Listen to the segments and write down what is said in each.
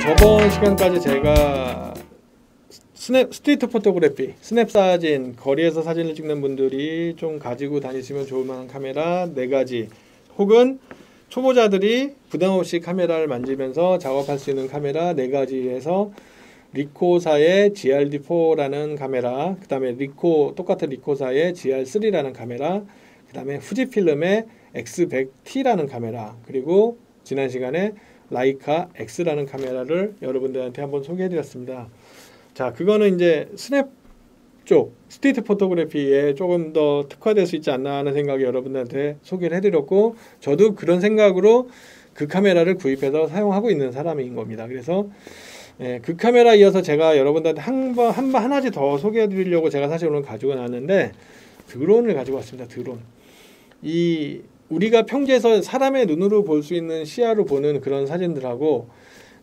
저번 시간까지 제가 스트리트 포토그래피, 스냅 사진, 거리에서 사진을 찍는 분들이 좀 가지고 다니시면 좋을 만한 카메라 4가지, 혹은 초보자들이 부담 없이 카메라를 만지면서 작업할 수 있는 카메라 4가지에서 리코사의 GRD4라는 카메라, 그 다음에 똑같은 리코사의 GR3라는 카메라, 그 다음에 후지필름의 X100T라는 카메라, 그리고 지난 시간에 라이카 X라는 카메라를 여러분들한테 한번 소개해드렸습니다. 자, 그거는 이제 스냅 쪽, 스트리트 포토그래피에 조금 더 특화될 수 있지 않나 하는 생각이 여러분들한테 소개를 해드렸고, 저도 그런 생각으로 그 카메라를 구입해서 사용하고 있는 사람인 겁니다. 그래서 그 카메라 이어서 제가 여러분들한테 하나씩 더 소개해드리려고 제가 사실 오늘 가지고 나왔는데, 드론을 가지고 왔습니다. 드론. 우리가 평지에서 사람의 눈으로 볼 수 있는 시야로 보는 그런 사진들하고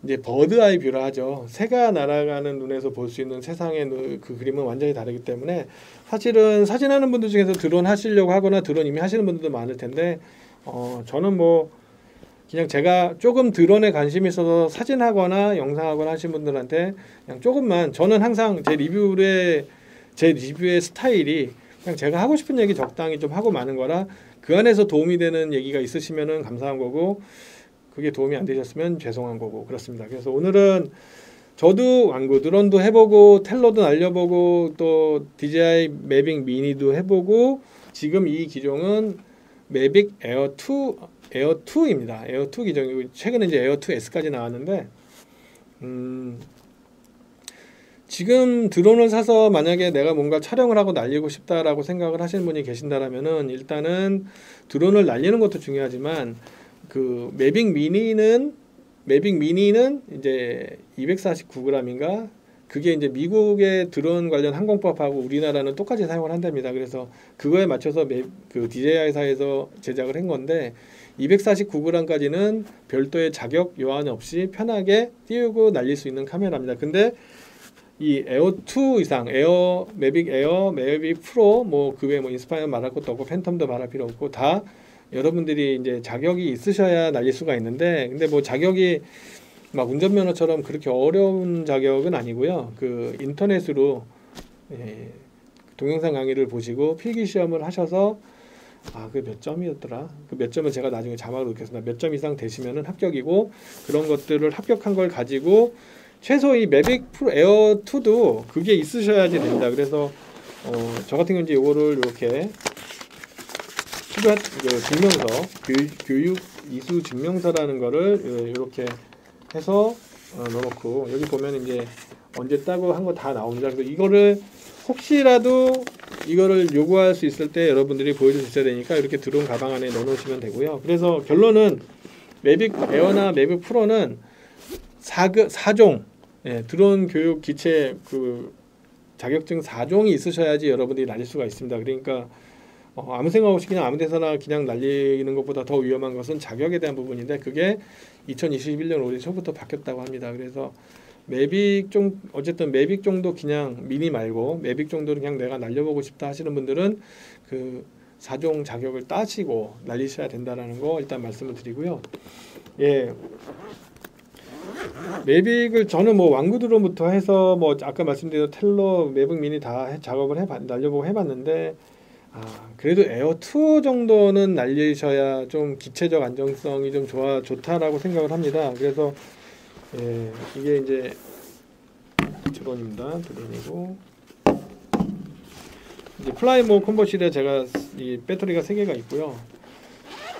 이제 버드 아이 뷰라 하죠. 새가 날아가는 눈에서 볼 수 있는 세상의 그 그림은 완전히 다르기 때문에, 사실은 사진하는 분들 중에서 드론 하시려고 하거나 드론 이미 하시는 분들도 많을 텐데, 저는 뭐 그냥 제가 조금 드론에 관심이 있어서 사진하거나 영상하거나 하신 분들한테 그냥 조금만, 저는 항상 제 리뷰의 스타일이 그냥 제가 하고 싶은 얘기 적당히 좀 하고 마는 거라, 그 안에서 도움이 되는 얘기가 있으시면은 감사한 거고, 그게 도움이 안 되셨으면 죄송한 거고, 그렇습니다. 그래서 오늘은 저도 완구 드론도 해보고 텔러도 날려보고 또 DJI 매빅 미니도 해보고, 지금 이 기종은 매빅 에어2입니다. 에어2 기종이고, 최근에 이제 에어2S까지 나왔는데, 지금 드론을 사서 만약에 내가 뭔가 촬영을 하고 날리고 싶다라고 생각을 하시는 분이 계신다라면은, 일단은 드론을 날리는 것도 중요하지만 그 매빅 미니는 이제 249g인가, 그게 이제 미국의 드론 관련 항공법하고 우리나라는 똑같이 사용을 한답니다. 그래서 그거에 맞춰서 그 DJI사에서 제작을 한 건데, 249g까지는 별도의 자격 요한 없이 편하게 띄우고 날릴 수 있는 카메라입니다. 근데 이 에어2 이상, 매빅 에어, 매빅 프로, 뭐 그 외에 뭐 인스파이어 말할 것도 없고 팬텀도 말할 필요 없고, 다 여러분들이 이제 자격이 있으셔야 날릴 수가 있는데, 근데 뭐 자격이 막 운전면허처럼 그렇게 어려운 자격은 아니고요. 그 인터넷으로 동영상 강의를 보시고 필기 시험을 하셔서, 그 몇 점이었더라? 그 몇 점은 제가 나중에 자막으로 넣겠습니다. 몇 점 이상 되시면은 합격이고, 그런 것들을 합격한 걸 가지고 최소 이 매빅 프로 에어2도 그게 있으셔야지 됩니다. 그래서 저 같은 경우는 이거를 이렇게 증명서, 교육 이수 증명서라는 거를 이렇게 해서 넣어놓고, 여기 보면 이제 언제 따고 한 거 다 나옵니다. 그래서 이거를 혹시라도 이거를 요구할 수 있을 때 여러분들이 보여줄 수 있어야 되니까 이렇게 드론 가방 안에 넣어놓으시면 되고요. 그래서 결론은 매빅 에어나 매빅 프로는 4종, 드론 교육 기체 그 자격증 4종이 있으셔야지 여러분들이 날릴 수가 있습니다. 그러니까 아무 생각 없이 그냥 아무 데서나 그냥 날리는 것보다 더 위험한 것은 자격에 대한 부분인데, 그게 2021년 올해 초부터 바뀌었다고 합니다. 그래서 어쨌든 매빅 정도, 그냥 미니 말고 매빅 정도는 그냥 내가 날려보고 싶다 하시는 분들은 그 4종 자격을 따시고 날리셔야 된다는 거 일단 말씀을 드리고요. 매빅을 저는 뭐 완구 드론부터 해서 뭐 아까 말씀드린 텔러, 매빅 미니 다 작업을 날려보고 해봤는데, 그래도 에어2 정도는 날리셔야 좀 기체적 안정성이 좀 좋다라고 생각을 합니다. 그래서 이게 이제 드론입니다. 드론이고, 이제 플라이모 컨버실에 제가 이 배터리가 3개가 있고요.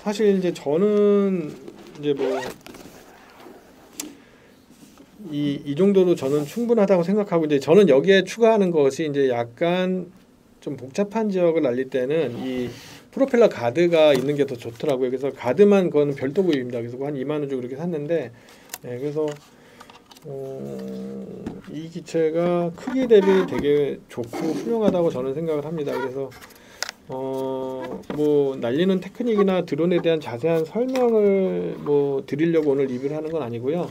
사실 이제 저는 이제 뭐 이 정도로 저는 충분하다고 생각하고, 이제 저는 여기에 추가하는 것이 이제 약간 좀 복잡한 지역을 날릴 때는 이 프로펠러 가드가 있는 게 더 좋더라고요. 그래서 가드만 그거는 별도 구입입니다. 그래서 한 2만 원 주고 그렇게 샀는데, 그래서 이 기체가 크기 대비 되게 좋고 훌륭하다고 저는 생각을 합니다. 그래서 뭐 날리는 테크닉이나 드론에 대한 자세한 설명을 뭐 드리려고 오늘 리뷰를 하는 건 아니고요.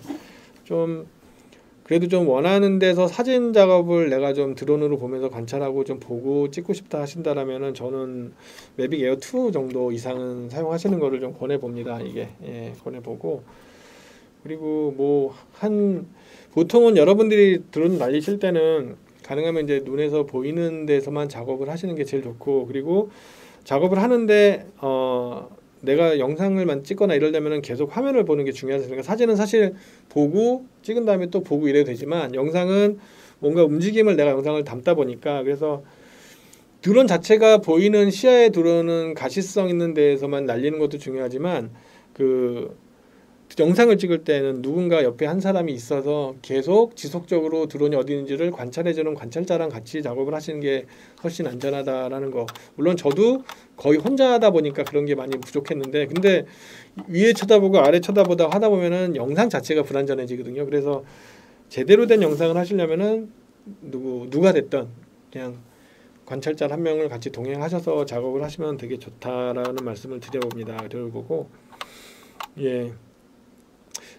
그래도 좀 원하는 데서 사진 작업을 내가 좀 드론으로 보면서 관찰하고 좀 보고 찍고 싶다 하신다라면은, 저는 매빅 에어 2 정도 이상은 사용하시는 거를 좀 권해봅니다. 이게 권해보고, 그리고 뭐 보통은 여러분들이 드론 날리실 때는 가능하면 이제 눈에서 보이는 데서만 작업을 하시는 게 제일 좋고, 그리고 작업을 하는데 내가 영상을만 찍거나 이러려면은 계속 화면을 보는 게 중요하니까, 사진은 사실 보고 찍은 다음에 또 보고 이래도 되지만 영상은 뭔가 움직임을 내가 영상을 담다 보니까, 그래서 드론 자체가 보이는 시야에 들어오는 가시성 있는 데에서만 날리는 것도 중요하지만, 그 영상을 찍을 때는 누군가 옆에 한 사람이 있어서 계속 지속적으로 드론이 어디 있는지를 관찰해주는 관찰자랑 같이 작업을 하시는 게 훨씬 안전하다라는 거. 물론 저도 거의 혼자 하다 보니까 그런 게 많이 부족했는데, 근데 위에 쳐다보고 아래 쳐다보다 하다 보면은 영상 자체가 불안전해지거든요. 그래서 제대로 된 영상을 하시려면은 누가 됐든 그냥 관찰자 한 명을 같이 동행하셔서 작업을 하시면 되게 좋다라는 말씀을 드려봅니다. 드려보고, 예.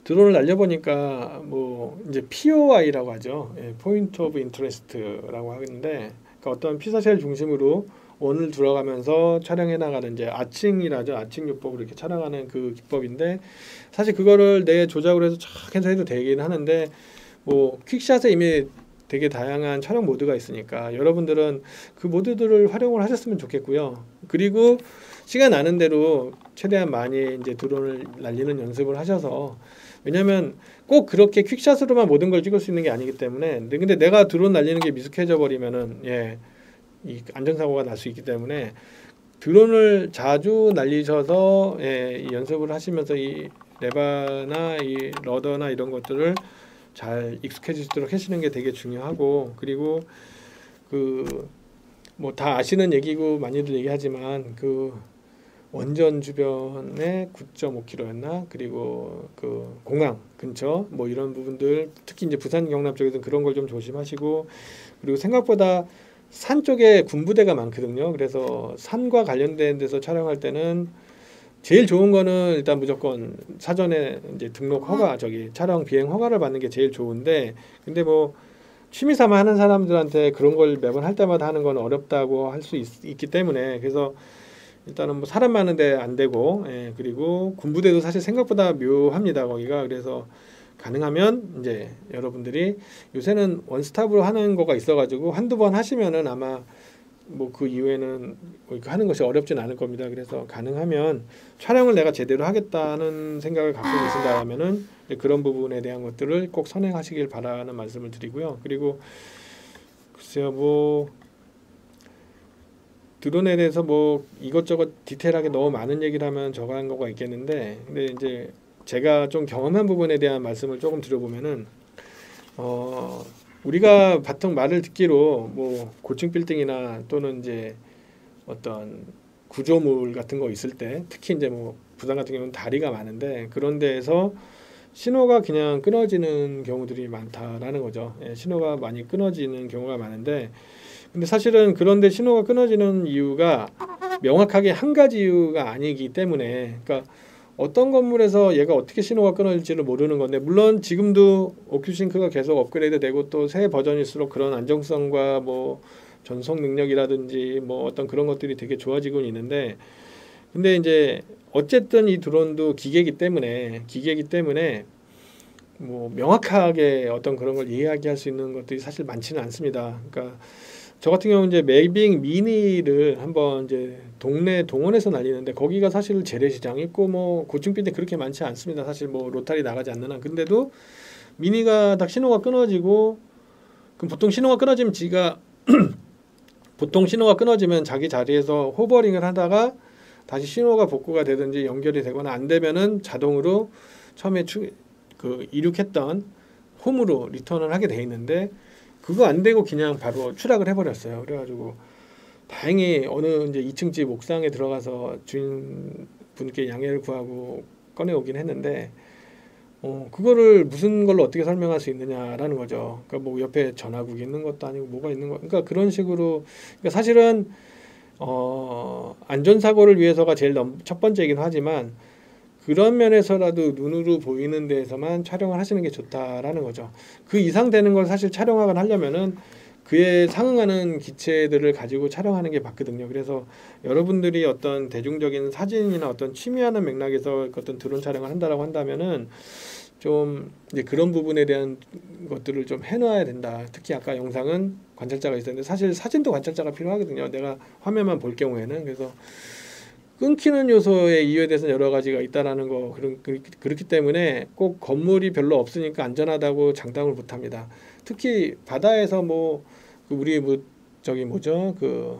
드론을 날려보니까 뭐 이제 POI라고 하죠. 예, Point of Interest라고 하는데, 그러니까 어떤 피사체를 중심으로 원을 들어가면서 촬영해 나가는 이제 아칭이라죠. 아칭 요법으로 이렇게 촬영하는 그 기법인데, 사실 그거를 내 조작을 해서 촥 해서 해도 되긴 하는데, 뭐 퀵샷에 이미 되게 다양한 촬영 모드가 있으니까 여러분들은 그 모드들을 활용을 하셨으면 좋겠고요. 그리고 시간 나는 대로 최대한 많이 이제 드론을 날리는 연습을 하셔서, 왜냐면 꼭 그렇게 퀵샷으로만 모든 걸 찍을 수 있는 게 아니기 때문에, 근데 내가 드론 날리는 게 미숙해져 버리면은 이 안전사고가 날 수 있기 때문에 드론을 자주 날리셔서 이 연습을 하시면서 이 레바나 이 러더나 이런 것들을 잘 익숙해지도록 하시는 게 되게 중요하고, 그리고 그 뭐 다 아시는 얘기고 많이들 얘기하지만 그 원전 주변에 9.5km였나, 그리고 그 공항 근처 뭐 이런 부분들, 특히 이제 부산 경남 쪽에서는 그런 걸 좀 조심하시고, 그리고 생각보다 산 쪽에 군부대가 많거든요. 그래서 산과 관련된 데서 촬영할 때는 제일 좋은 거는 일단 무조건 사전에 이제 등록 허가, 촬영 비행 허가를 받는 게 제일 좋은데, 근데 뭐 취미 삼아 하는 사람들한테 그런 걸 매번 할 때마다 하는 건 어렵다고 할 수 있기 때문에, 그래서 일단은 뭐 사람 많은데 안 되고, 그리고 군부대도 사실 생각보다 묘합니다, 거기가. 그래서 가능하면 이제 여러분들이 요새는 원스톱으로 하는 거가 있어가지고 한두 번 하시면은 아마 뭐 그 이후에는 하는 것이 어렵진 않을 겁니다. 그래서 가능하면 촬영을 내가 제대로 하겠다는 생각을 갖고 계신다면은 그런 부분에 대한 것들을 꼭 선행하시길 바라는 말씀을 드리고요. 그리고 글쎄요, 뭐 드론에 대해서 뭐 이것저것 디테일하게 너무 많은 얘기를 하면 저거 한 거가 있겠는데, 근데 이제 제가 좀 경험한 부분에 대한 말씀을 조금 드려보면은, 우리가 보통 말을 듣기로 뭐 고층 빌딩이나 또는 이제 어떤 구조물 같은 거 있을 때, 특히 이제 뭐 부산 같은 경우는 다리가 많은데 그런 데에서 신호가 그냥 끊어지는 경우들이 많다라는 거죠. 신호가 많이 끊어지는 경우가 많은데, 근데 사실은 그런데 신호가 끊어지는 이유가 명확하게 한 가지 이유가 아니기 때문에, 그러니까 어떤 건물에서 얘가 어떻게 신호가 끊어질지를 모르는 건데, 물론 지금도 오큐싱크가 계속 업그레이드 되고 또 새 버전일수록 그런 안정성과 뭐 전송 능력이라든지 뭐 어떤 그런 것들이 되게 좋아지고 있는데, 근데 이제 어쨌든 이 드론도 기계이기 때문에 뭐 명확하게 어떤 그런 걸 이야기할 수 있는 것들이 사실 많지는 않습니다. 그러니까 저 같은 경우는 이제 매빅 미니를 한번 이제 동네 동원해서 날리는데, 거기가 사실 재래시장 있고 뭐 고층 빌딩 그렇게 많지 않습니다. 사실 뭐 로타리 나가지 않는 한. 근데도 미니가 딱 신호가 끊어지고, 그럼 보통 신호가 끊어지면 자기 자리에서 호버링을 하다가 다시 신호가 복구가 되든지 연결이 되거나 안 되면은 자동으로 처음에 이륙했던 홈으로 리턴을 하게 돼 있는데, 그거 안 되고 그냥 바로 추락을 해버렸어요. 그래가지고 다행히 어느 이제 2층 집 옥상에 들어가서 주인분께 양해를 구하고 꺼내오긴 했는데, 그거를 무슨 걸로 어떻게 설명할 수 있느냐라는 거죠. 그러니까 뭐 옆에 전화국이 있는 것도 아니고 뭐가 있는 거, 그러니까 그런 식으로, 그러니까 사실은 안전사고를 위해서가 제일 첫 번째이긴 하지만, 그런 면에서라도 눈으로 보이는 데에서만 촬영을 하시는 게 좋다라는 거죠. 그 이상 되는 걸 사실 촬영을 하려면은 그에 상응하는 기체들을 가지고 촬영하는 게 맞거든요. 그래서 여러분들이 어떤 대중적인 사진이나 어떤 취미하는 맥락에서 어떤 드론 촬영을 한다라고 한다면은 좀 이제 그런 부분에 대한 것들을 좀 해놔야 된다. 특히 아까 영상은 관찰자가 있었는데 사실 사진도 관찰자가 필요하거든요. 내가 화면만 볼 경우에는. 그래서 끊기는 요소의 이유에 대해서는 여러 가지가 있다라는 거 그렇기 때문에 꼭 건물이 별로 없으니까 안전하다고 장담을 못합니다. 특히 바다에서 뭐 우리 뭐 저기 뭐죠 그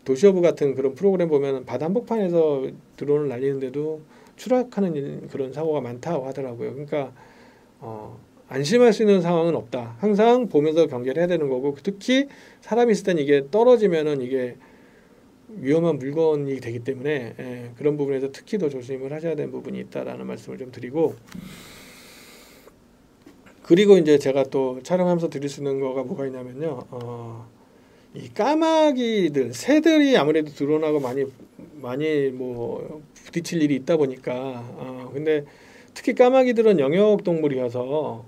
도시어부 같은 그런 프로그램 보면 바다 한복판에서 드론을 날리는데도 추락하는 그런 사고가 많다고 하더라고요. 그러니까 안심할 수 있는 상황은 없다. 항상 보면서 경계를 해야 되는 거고 특히 사람이 있을 땐 이게 떨어지면은 이게 위험한 물건이 되기 때문에 그런 부분에서 특히 더 조심을 하셔야 되는 부분이 있다라는 말씀을 좀 드리고 그리고 이제 제가 또 촬영하면서 드릴 수 있는 거가 뭐가 있냐면요. 이 까마귀들 새들이 아무래도 드론하고 많이 뭐 부딪힐 일이 있다 보니까 근데 특히 까마귀들은 영역 동물이어서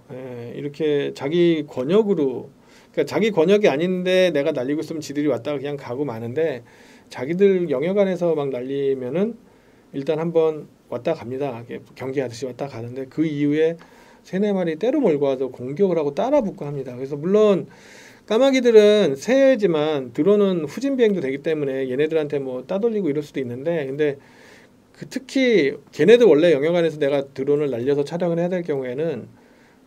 이렇게 자기 권역으로 그러니까 자기 권역이 아닌데 내가 날리고 있으면 지들이 왔다가 그냥 가고 마는데 자기들 영역 안에서 막 날리면은 일단 한번 왔다 갑니다. 경계하듯이 왔다 가는데 그 이후에 3-4마리 때로 몰고 와서 공격을 하고 따라 붙고 합니다. 그래서 물론 까마귀들은 새지만 드론은 후진 비행도 되기 때문에 얘네들한테 뭐 따돌리고 이럴 수도 있는데 근데 특히 걔네들 원래 영역 안에서 내가 드론을 날려서 촬영을 해야 될 경우에는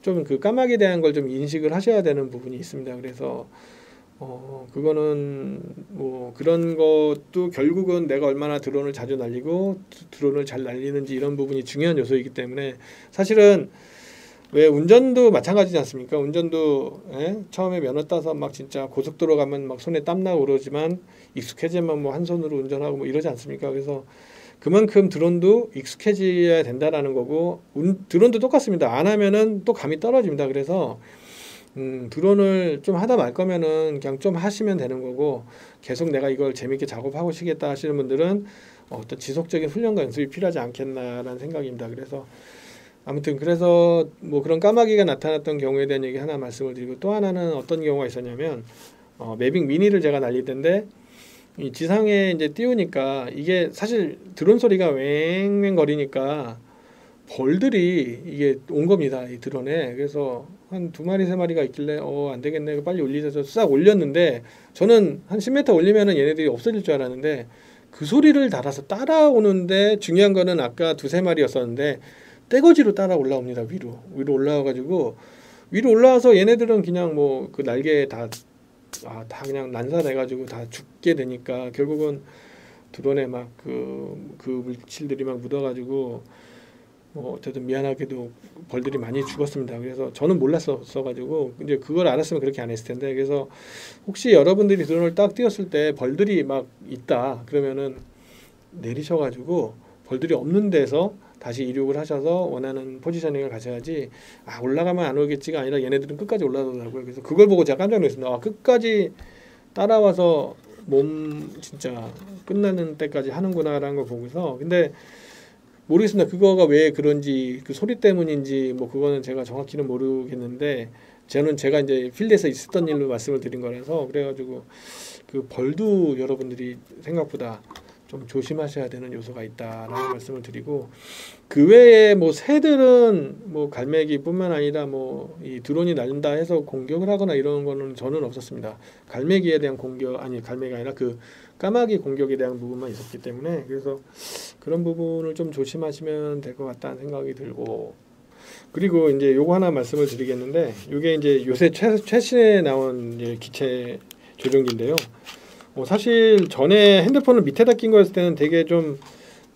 좀 그 까마귀에 대한 걸 좀 인식을 하셔야 되는 부분이 있습니다. 그래서 그거는 뭐 그런 것도 결국은 내가 얼마나 드론을 자주 날리고 드론을 잘 날리는지 이런 부분이 중요한 요소이기 때문에 사실은 왜 운전도 마찬가지지 않습니까? 운전도 처음에 면허 따서 막 진짜 고속도로 가면 막 손에 땀 나고 그러지만 익숙해지면 뭐 한 손으로 운전하고 뭐 이러지 않습니까? 그래서 그만큼 드론도 익숙해져야 된다라는 거고 드론도 똑같습니다. 안 하면은 또 감이 떨어집니다. 그래서 드론을 좀 하다 말 거면은 그냥 좀 하시면 되는 거고 계속 내가 이걸 재밌게 작업하고 싶겠다 하시는 분들은 어떤 지속적인 훈련과 연습이 필요하지 않겠나라는 생각입니다. 그래서 아무튼 그래서 뭐 그런 까마귀가 나타났던 경우에 대한 얘기 하나 말씀을 드리고 또 하나는 어떤 경우가 있었냐면 매빅 미니를 제가 날릴 텐데 이 지상에 이제 띄우니까 이게 사실 드론 소리가 왱왱 거리니까 벌들이 이게 온 겁니다. 이 드론에. 그래서 한 2마리 3마리가 있길래 안 되겠네. 빨리 올리자 해서 싹 올렸는데 저는 한 10m 올리면은 얘네들이 없어질 줄 알았는데 그 소리를 달아서 따라오는데 중요한 거는 아까 2-3마리였었는데 떼거지로 따라 올라옵니다. 위로 올라와가지고 위로 올라와서 얘네들은 그냥 뭐 그 날개에 다 그냥 난사돼가지고 다 죽게 되니까 결국은 드론에 막 그 물질들이 막 묻어가지고 뭐 어쨌든 미안하게도 벌들이 많이 죽었습니다. 그래서 저는 몰랐어가지고 이제 그걸 알았으면 그렇게 안 했을 텐데 그래서 혹시 여러분들이 드론을 딱 띄웠을 때 벌들이 막 있다 그러면은 내리셔가지고 벌들이 없는 데서 다시 이륙을 하셔서 원하는 포지셔닝을 가셔야지 올라가면 안 오겠지가 아니라 얘네들은 끝까지 올라오더라고요. 그래서 그걸 보고 제가 깜짝 놀랐습니다. 끝까지 따라와서 몸 진짜 끝나는 때까지 하는구나라는 걸 보고서 근데 모르겠습니다. 그거가 왜 그런지 그 소리 때문인지 뭐 그거는 제가 정확히는 모르겠는데 제가 이제 필드에서 있었던 일로 말씀을 드린 거라서 그래가지고 그 벌도 여러분들이 생각보다 좀 조심하셔야 되는 요소가 있다라는 말씀을 드리고 그 외에 뭐 새들은 뭐 갈매기뿐만 아니라 뭐 이 드론이 날린다 해서 공격을 하거나 이런 거는 저는 없었습니다. 갈매기에 대한 갈매기가 아니라 그 까마귀 공격에 대한 부분만 있었기 때문에 그래서 그런 부분을 좀 조심하시면 될 것 같다는 생각이 들고 그리고 이제 요거 하나 말씀을 드리겠는데 이게 이제 요새 최신에 나온 이제 기체 조종기인데요. 사실 전에 핸드폰을 밑에다 낀 거였을 때는 되게 좀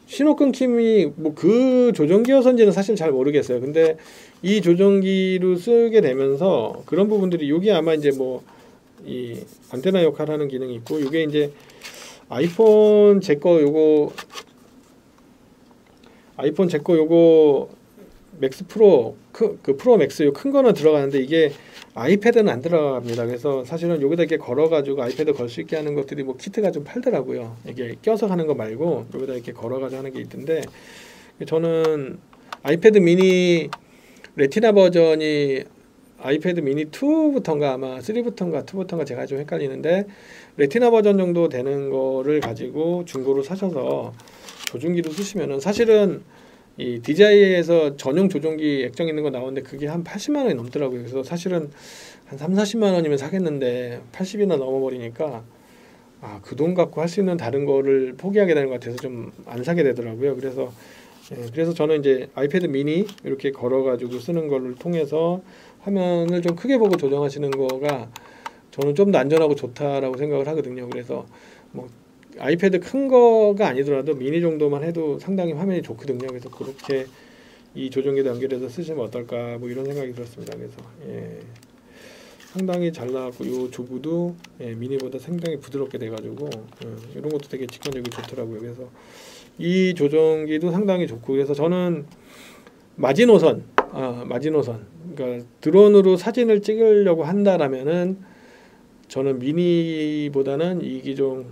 신호 끊김이 뭐 그 조종기여서인지는 사실 잘 모르겠어요. 근데 이 조종기로 쓰게 되면서 그런 부분들이 여기 아마 이제 뭐 이 안테나 역할을 하는 기능이 있고 이게 이제 아이폰 제 거 요거 맥스 프로 그 프로 맥스 요 큰 거는 들어가는데 이게 아이패드는 안 들어갑니다. 그래서 사실은 여기다 이렇게 걸어가지고 아이패드 걸 수 있게 하는 것들이 뭐 키트가 좀 팔더라고요. 이게 껴서 하는 거 말고 여기다 이렇게 걸어가지고 하는 게 있던데 저는 아이패드 미니 레티나 버전이 아이패드 미니 2부터인가 아마 3부터인가 2부터인가 제가 좀 헷갈리는데 레티나 버전 정도 되는 거를 가지고 중고로 사셔서 조종기로 쓰시면은 사실은 이 DJI에서 전용 조종기 액정 있는 거 나오는데 그게 한 80만 원이 넘더라고요. 그래서 사실은 한 3, 40만 원이면 사겠는데 80이나 넘어버리니까 그 돈 갖고 할 수 있는 다른 거를 포기하게 되는 것 같아서 좀 안 사게 되더라고요. 그래서 저는 이제 아이패드 미니 이렇게 걸어가지고 쓰는 거를 통해서 화면을 좀 크게 보고 조정하시는 거가 저는 좀 더 안전하고 좋다라고 생각을 하거든요. 그래서 뭐 아이패드 큰 거가 아니더라도 미니 정도만 해도 상당히 화면이 좋거든요. 그래서 그렇게 이 조종기도 연결해서 쓰시면 어떨까 뭐 이런 생각이 들었습니다. 그래서 상당히 잘 나왔고 이 조구도 미니보다 상당히 부드럽게 돼가지고 이런 것도 되게 직관적이고 좋더라고요. 그래서 이 조종기도 상당히 좋고 그래서 저는 마지노선 그러니까 드론으로 사진을 찍으려고 한다라면은 저는 미니보다는 이 기종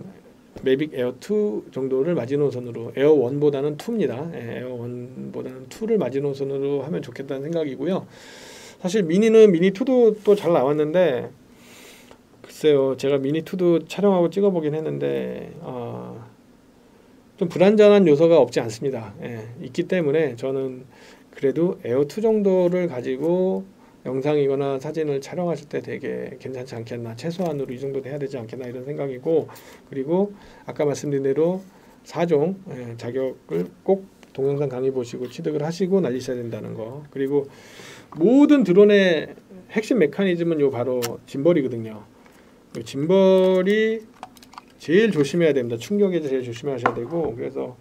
매빅 에어 2 정도를 마지노선으로 에어 1보다는 2입니다. 에어 1보다는 2를 마지노선으로 하면 좋겠다는 생각이고요. 사실 미니는 미니 2도 또 잘 나왔는데 글쎄요 제가 미니 2도 촬영하고 찍어보긴 했는데 좀 불안전한 요소가 없지 않습니다. 있기 때문에 저는 그래도 에어 2 정도를 가지고 영상이거나 사진을 촬영하실 때 되게 괜찮지 않겠나, 최소한으로 이 정도 돼야 되지 않겠나 이런 생각이고, 그리고 아까 말씀드린 대로 4종 자격을 꼭 동영상 강의 보시고 취득을 하시고 날리셔야 된다는 거. 그리고 모든 드론의 핵심 메커니즘은 요 바로 짐벌이거든요. 요 짐벌이 제일 조심해야 됩니다. 충격에 제일 조심하셔야 되고, 그래서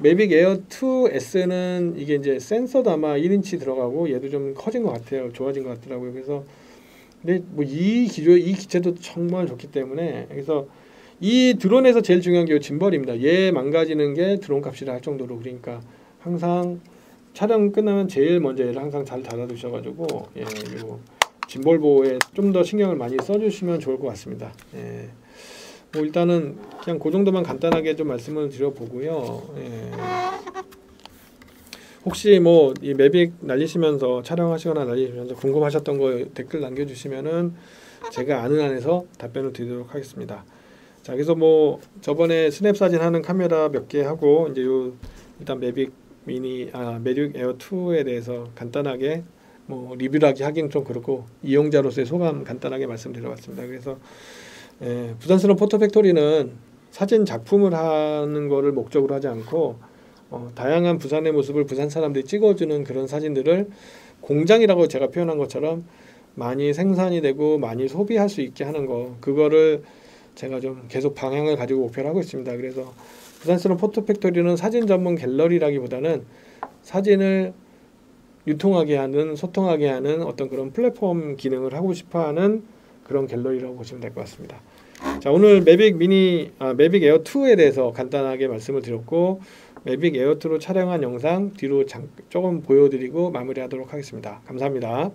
매빅 에어 2S는 이게 이제 센서도 아마 1인치 들어가고 얘도 좀 커진 것 같아요. 좋아진 것 같더라고요. 그래서 근데 뭐 이 기체도 정말 좋기 때문에, 그래서 이 드론에서 제일 중요한 게 이 짐벌입니다. 얘 망가지는 게 드론 값이라 할 정도로, 그러니까 항상 촬영 끝나면 제일 먼저 얘를 항상 잘 닫아두셔가지고 요 짐벌 보호에 좀 더 신경을 많이 써주시면 좋을 것 같습니다. 뭐 일단은 그냥 그 정도만 간단하게 좀 말씀을 드려보고요. 혹시 뭐 이 매빅 날리시면서 촬영하시거나 날리시면서 궁금하셨던 거 댓글 남겨주시면은 제가 아는 한에서 답변을 드리도록 하겠습니다. 자, 그래서 뭐 저번에 스냅 사진 하는 카메라 몇 개 하고 이제 요 일단 매빅 에어 2에 대해서 간단하게 뭐 리뷰를 하긴 좀 그렇고 이용자로서의 소감 간단하게 말씀드려봤습니다. 그래서 부산스러운 포토팩토리는 사진 작품을 하는 거를 목적으로 하지 않고 다양한 부산의 모습을 부산 사람들이 찍어주는 그런 사진들을 공장이라고 제가 표현한 것처럼 많이 생산이 되고 많이 소비할 수 있게 하는 거, 그거를 제가 좀 계속 방향을 가지고 목표를 하고 있습니다. 그래서 부산스러운 포토팩토리는 사진 전문 갤러리라기보다는 사진을 유통하게 하는, 소통하게 하는 어떤 그런 플랫폼 기능을 하고 싶어하는 그런 갤러리라고 보시면 될 것 같습니다. 자, 오늘 매빅 에어 2에 대해서 간단하게 말씀을 드렸고, 매빅 에어 2로 촬영한 영상 뒤로 조금 보여드리고 마무리하도록 하겠습니다. 감사합니다.